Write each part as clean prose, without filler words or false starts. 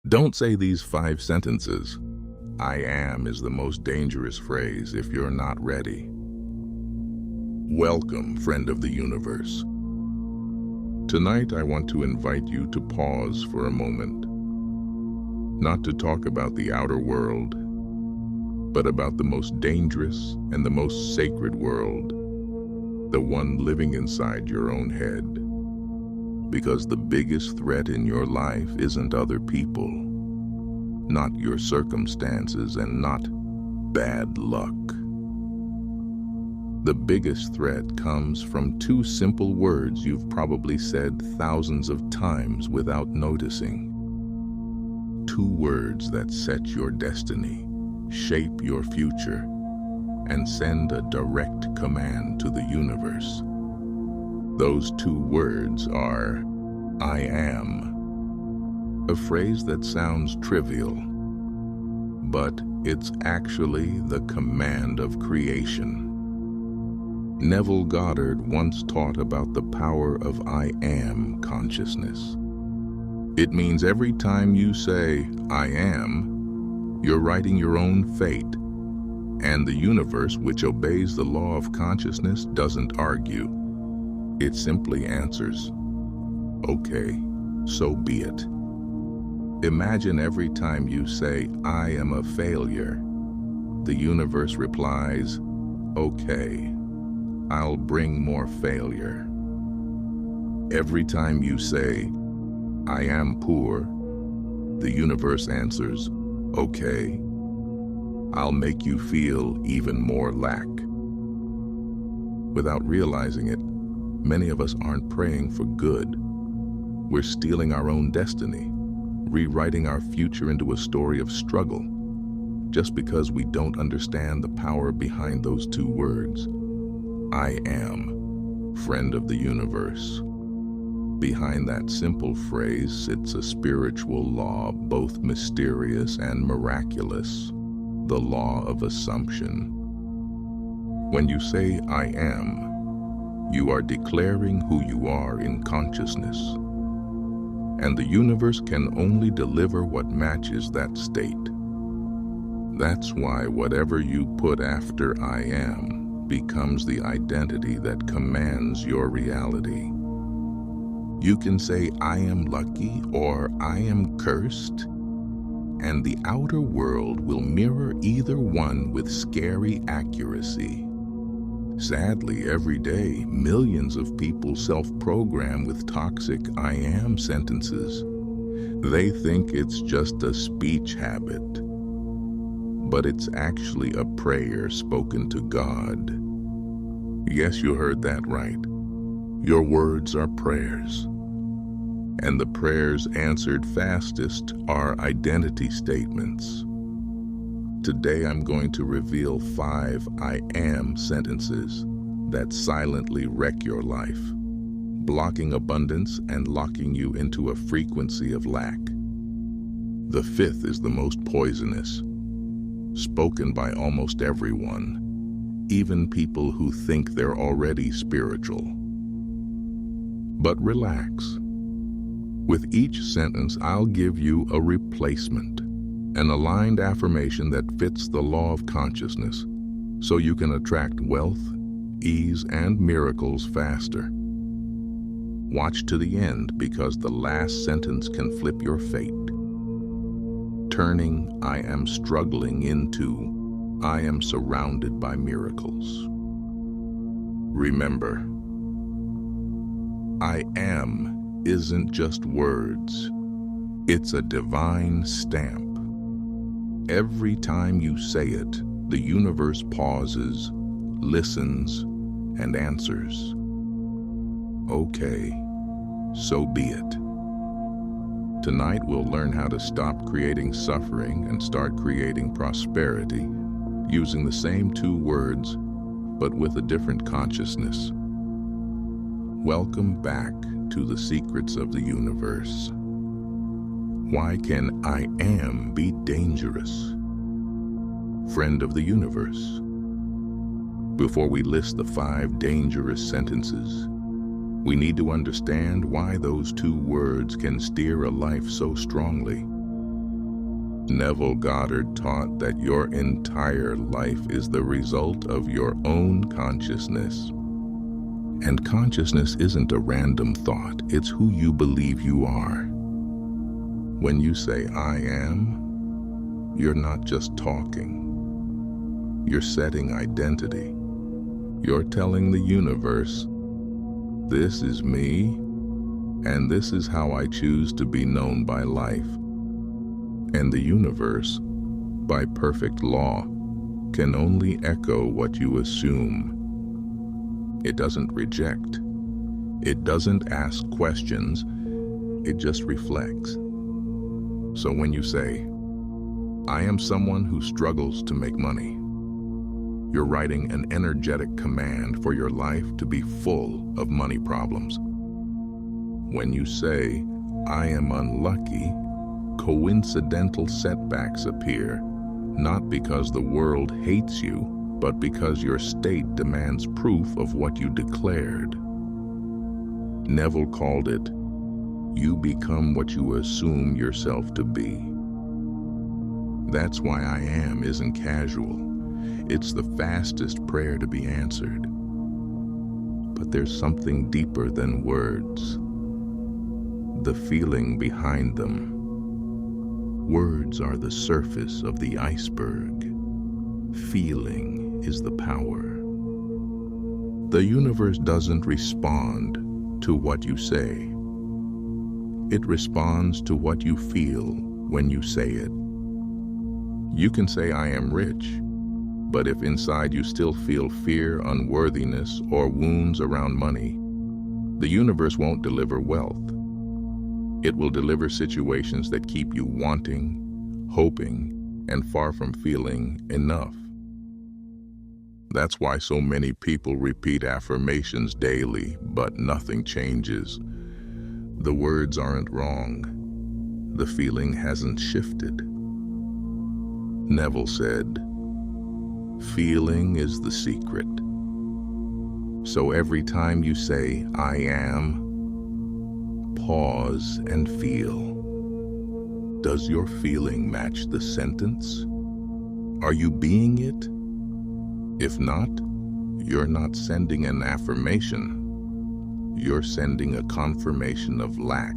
Don't say these 5 sentences. I am is the most dangerous phrase if you're not ready. Welcome, friend of the universe. Tonight I want to invite you to pause for a moment. Not to talk about the outer world, but about the most dangerous and the most sacred world, the one living inside your own head. Because the biggest threat in your life isn't other people, not your circumstances, and not bad luck. The biggest threat comes from 2 simple words you've probably said thousands of times without noticing. 2 words that set your destiny, shape your future, and send a direct command to the universe. Those 2 words are, I am. A phrase that sounds trivial, but it's actually the command of creation. Neville Goddard once taught about the power of I am consciousness. It means every time you say, I am, you're writing your own fate, and the universe, which obeys the law of consciousness, doesn't argue. It simply answers, okay, so be it. Imagine every time you say, I am a failure, the universe replies, okay, I'll bring more failure. Every time you say, I am poor, the universe answers, okay, I'll make you feel even more lack. Without realizing it, many of us aren't praying for good. We're stealing our own destiny, rewriting our future into a story of struggle, just because we don't understand the power behind those 2 words. I am, friend of the universe. Behind that simple phrase sits a spiritual law, both mysterious and miraculous, the law of assumption. When you say I am, you are declaring who you are in consciousness, and the universe can only deliver what matches that state. That's why whatever you put after I am becomes the identity that commands your reality. You can say I am lucky or I am cursed, and the outer world will mirror either one with scary accuracy. Sadly, every day, millions of people self-program with toxic I am sentences. They think it's just a speech habit, but it's actually a prayer spoken to God. Yes, you heard that right. Your words are prayers. And the prayers answered fastest are identity statements. Today I'm going to reveal 5 I am sentences that silently wreck your life, blocking abundance and locking you into a frequency of lack. The 5th is the most poisonous, spoken by almost everyone, even people who think they're already spiritual. But relax. With each sentence, I'll give you a replacement, an aligned affirmation that fits the law of consciousness, so you can attract wealth, ease, and miracles faster. Watch to the end, because the last sentence can flip your fate, turning I am struggling into I am surrounded by miracles. Remember, I am isn't just words, it's a divine stamp. Every time you say it, the universe pauses, listens, and answers. Okay, so be it. Tonight we'll learn how to stop creating suffering and start creating prosperity, using the same 2 words, but with a different consciousness. Welcome back to the secrets of the universe. Why can I am be dangerous? Friend of the universe. Before we list the 5 dangerous sentences, we need to understand why those 2 words can steer a life so strongly. Neville Goddard taught that your entire life is the result of your own consciousness. And consciousness isn't a random thought, it's who you believe you are. When you say, "I am," you're not just talking. You're setting identity. You're telling the universe, "This is me, and this is how I choose to be known by life." And the universe, by perfect law, can only echo what you assume. It doesn't reject. It doesn't ask questions. It just reflects. So when you say, "I am someone who struggles to make money," you're writing an energetic command for your life to be full of money problems. When you say, "I am unlucky," coincidental setbacks appear, not because the world hates you, but because your state demands proof of what you declared. Neville called it, "You become what you assume yourself to be." That's why "I am" isn't casual. It's the fastest prayer to be answered. But there's something deeper than words. The feeling behind them. Words are the surface of the iceberg. Feeling is the power. The universe doesn't respond to what you say. It responds to what you feel when you say it. You can say, "I am rich," but if inside you still feel fear, unworthiness, or wounds around money, the universe won't deliver wealth. It will deliver situations that keep you wanting, hoping, and far from feeling enough. That's why so many people repeat affirmations daily, but nothing changes. The words aren't wrong. The feeling hasn't shifted. Neville said, "Feeling is the secret." So every time you say, "I am," pause and feel. Does your feeling match the sentence? Are you being it? If not, you're not sending an affirmation. You're sending a confirmation of lack.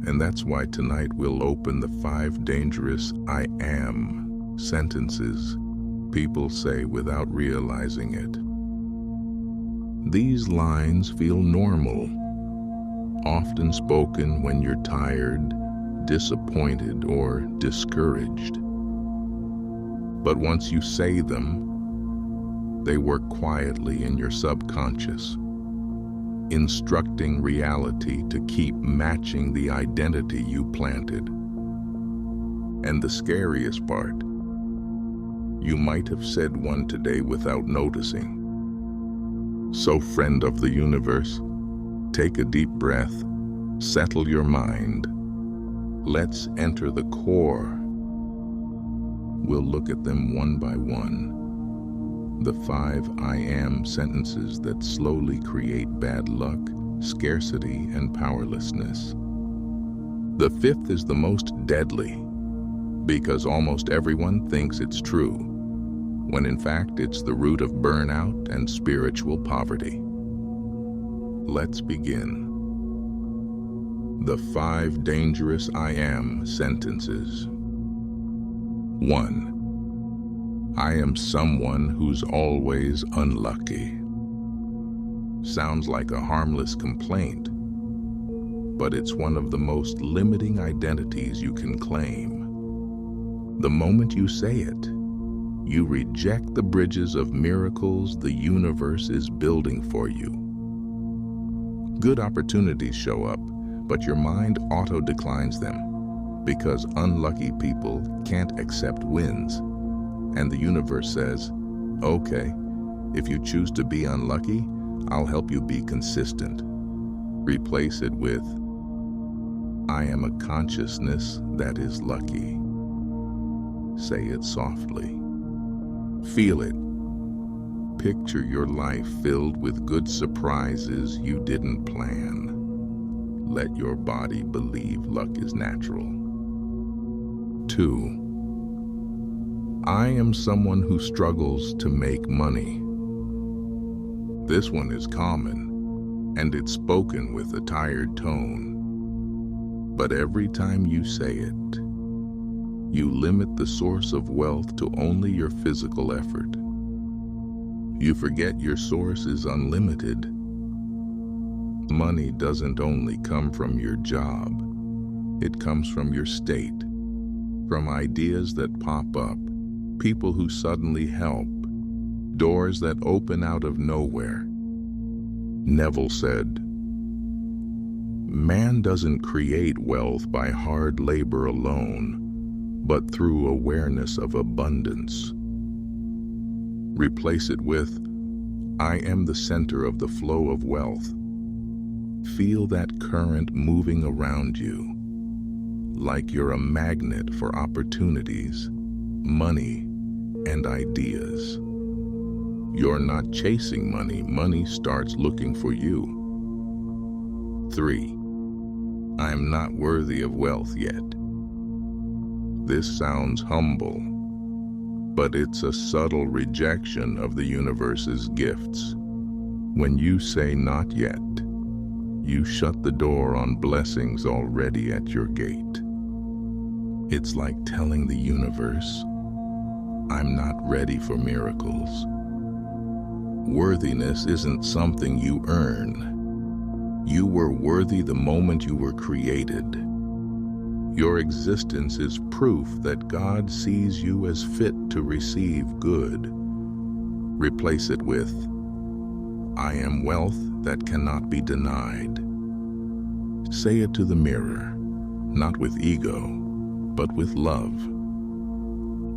And that's why tonight we'll open the 5 dangerous "I am" sentences people say without realizing it. These lines feel normal, often spoken when you're tired, disappointed, or discouraged. But once you say them, they work quietly in your subconscious, instructing reality to keep matching the identity you planted. And the scariest part, you might have said one today without noticing. So, friend of the universe, take a deep breath, settle your mind. Let's enter the core. We'll look at them one by one. The 5 "I am" sentences that slowly create bad luck, scarcity, and powerlessness. The 5th is the most deadly, because almost everyone thinks it's true, when in fact it's the root of burnout and spiritual poverty. Let's begin. The 5 dangerous "I am" sentences. 1. I am someone who's always unlucky. Sounds like a harmless complaint, but it's one of the most limiting identities you can claim. The moment you say it, you reject the bridges of miracles the universe is building for you. Good opportunities show up, but your mind auto-declines them because unlucky people can't accept wins. And the universe says, "Okay, if you choose to be unlucky, I'll help you be consistent." Replace it with, "I am a consciousness that is lucky." Say it softly. Feel it. Picture your life filled with good surprises you didn't plan. Let your body believe luck is natural. 2. I am someone who struggles to make money. This one is common, and it's spoken with a tired tone. But every time you say it, you limit the source of wealth to only your physical effort. You forget your source is unlimited. Money doesn't only come from your job. It comes from your state, from ideas that pop up, people who suddenly help, doors that open out of nowhere. Neville said, "Man doesn't create wealth by hard labor alone, but through awareness of abundance." Replace it with, "I am the center of the flow of wealth." Feel that current moving around you, like you're a magnet for opportunities, money, and ideas. You're not chasing money, money starts looking for you. 3. I am not worthy of wealth yet. This sounds humble, but it's a subtle rejection of the universe's gifts. When you say not yet, you shut the door on blessings already at your gate. It's like telling the universe, "I'm not ready for miracles." Worthiness isn't something you earn. You were worthy the moment you were created. Your existence is proof that God sees you as fit to receive good. Replace it with, "I am wealth that cannot be denied." Say it to the mirror, not with ego, but with love.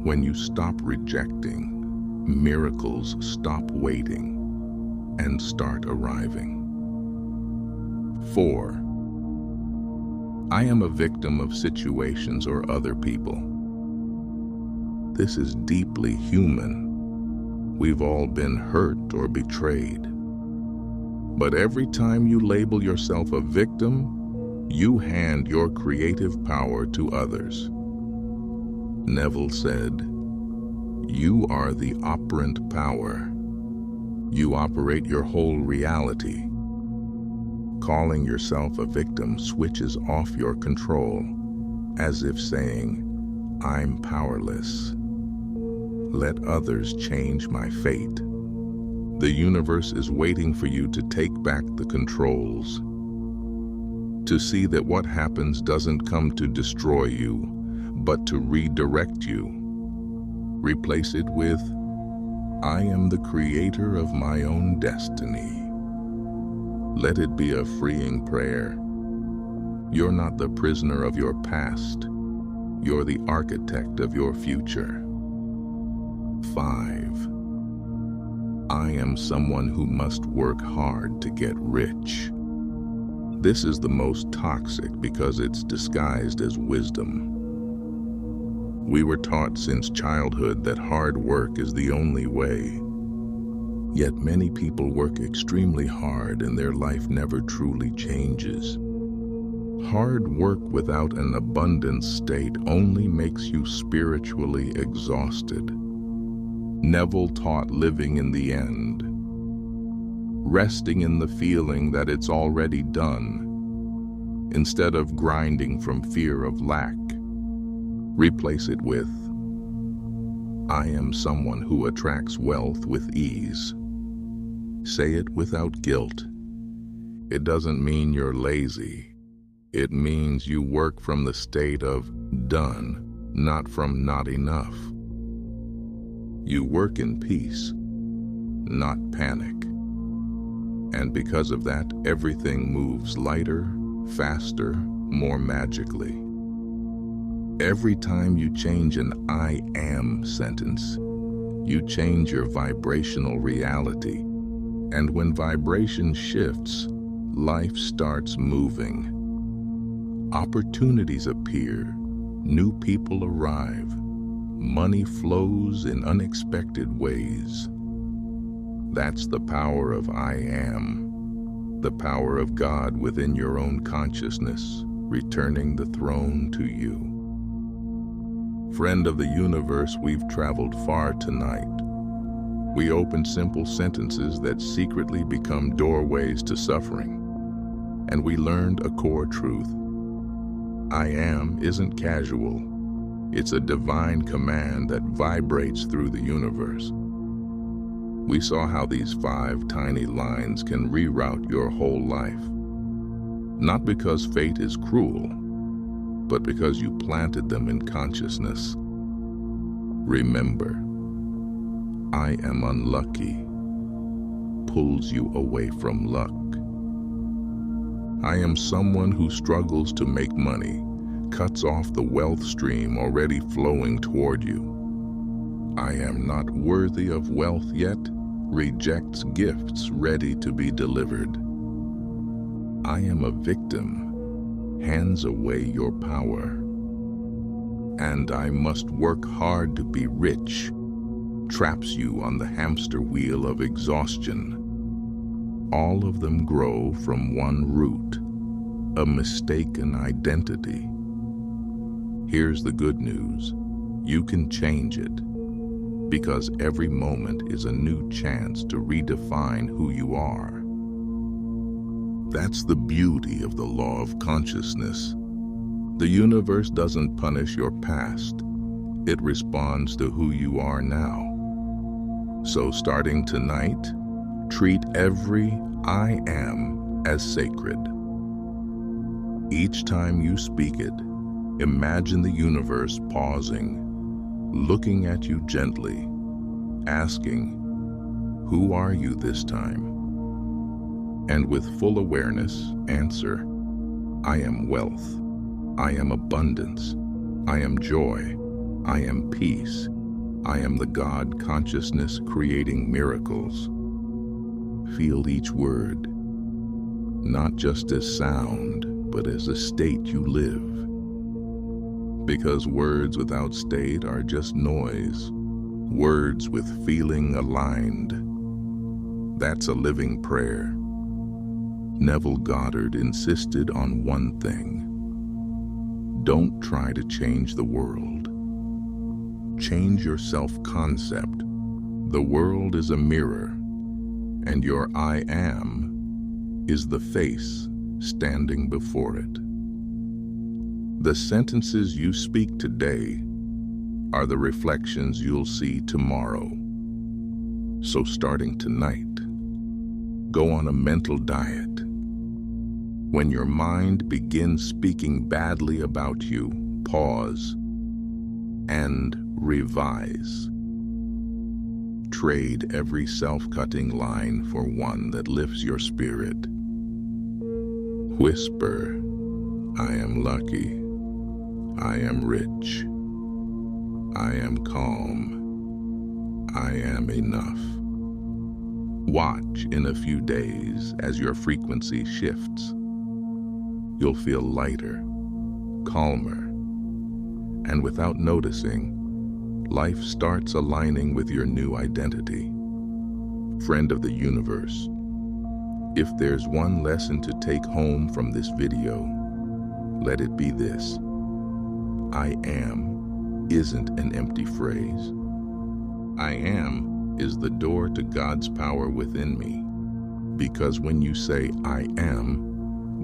When you stop rejecting, miracles stop waiting and start arriving. 4. I am a victim of situations or other people. This is deeply human. We've all been hurt or betrayed. But every time you label yourself a victim, you hand your creative power to others. Neville said, "You are the operant power. You operate your whole reality." Calling yourself a victim switches off your control, as if saying, "I'm powerless. Let others change my fate." The universe is waiting for you to take back the controls, to see that what happens doesn't come to destroy you, but to redirect you. Replace it with, "I am the creator of my own destiny." Let it be a freeing prayer. You're not the prisoner of your past. You're the architect of your future. 5. I am someone who must work hard to get rich. This is the most toxic because it's disguised as wisdom. We were taught since childhood that hard work is the only way. Yet many people work extremely hard and their life never truly changes. Hard work without an abundant state only makes you spiritually exhausted. Neville taught living in the end, resting in the feeling that it's already done, instead of grinding from fear of lack. Replace it with, "I am someone who attracts wealth with ease." Say it without guilt. It doesn't mean you're lazy. It means you work from the state of done, not from not enough. You work in peace, not panic. And because of that, everything moves lighter, faster, more magically. Every time you change an "I am" sentence, you change your vibrational reality. And when vibration shifts, life starts moving. Opportunities appear, new people arrive, money flows in unexpected ways. That's the power of I am, the power of God within your own consciousness, returning the throne to you. Friend of the universe, we've traveled far tonight. We opened simple sentences that secretly become doorways to suffering. And we learned a core truth. I am isn't casual. It's a divine command that vibrates through the universe. We saw how these 5 tiny lines can reroute your whole life. Not because fate is cruel, but because you planted them in consciousness. Remember, I am unlucky pulls you away from luck. I am someone who struggles to make money, cuts off the wealth stream already flowing toward you. I am not worthy of wealth yet, rejects gifts ready to be delivered. I am a victim, hands away your power. And I must work hard to be rich, traps you on the hamster wheel of exhaustion. All of them grow from one root, a mistaken identity. Here's the good news. You can change it, because every moment is a new chance to redefine who you are. That's the beauty of the law of consciousness. The universe doesn't punish your past. It responds to who you are now. So starting tonight, treat every I am as sacred. Each time you speak it, imagine the universe pausing, looking at you gently, asking, who are you this time? And with full awareness, answer, I am wealth, I am abundance, I am joy, I am peace, I am the God consciousness creating miracles. Feel each word, not just as sound, but as a state you live. Because words without state are just noise. Words with feeling aligned. That's a living prayer. Neville Goddard insisted on one thing. Don't try to change the world. Change your self-concept. The world is a mirror, and your I am is the face standing before it. The sentences you speak today are the reflections you'll see tomorrow. So starting tonight, go on a mental diet. When your mind begins speaking badly about you, pause and revise. Trade every self-cutting line for one that lifts your spirit. Whisper, I am lucky, I am rich, I am calm, I am enough. Watch in a few days as your frequency shifts. You'll feel lighter, calmer, and without noticing, life starts aligning with your new identity. Friend of the universe, if there's one lesson to take home from this video, let it be this. I am isn't an empty phrase. I am is the door to God's power within me. Because when you say I am,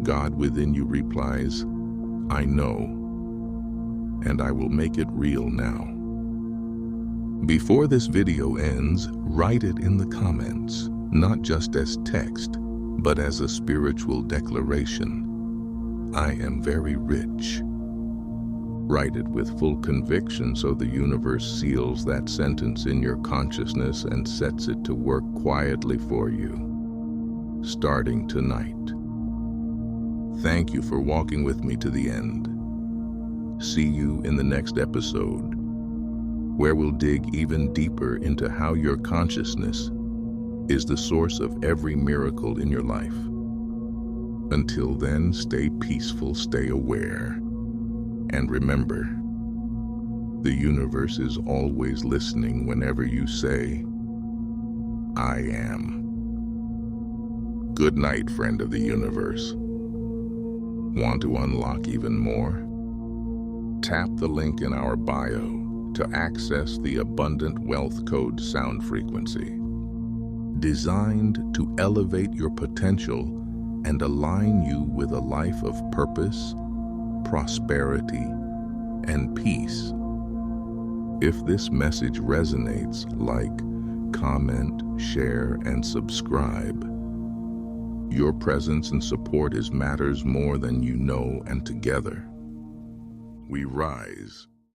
God within you replies, I know, and I will make it real now. Before this video ends, write it in the comments, not just as text, but as a spiritual declaration. I am very rich. Write it with full conviction so the universe seals that sentence in your consciousness and sets it to work quietly for you, starting tonight. Thank you for walking with me to the end. See you in the next episode, where we'll dig even deeper into how your consciousness is the source of every miracle in your life. Until then, stay peaceful, stay aware, and remember, the universe is always listening whenever you say, I am. Good night, friend of the universe. Want to unlock even more? Tap the link in our bio to access the abundant wealth code sound frequency, designed to elevate your potential and align you with a life of purpose, prosperity, and peace. If this message resonates, like, comment, share, and subscribe. Your presence and support matters more than you know, and together we rise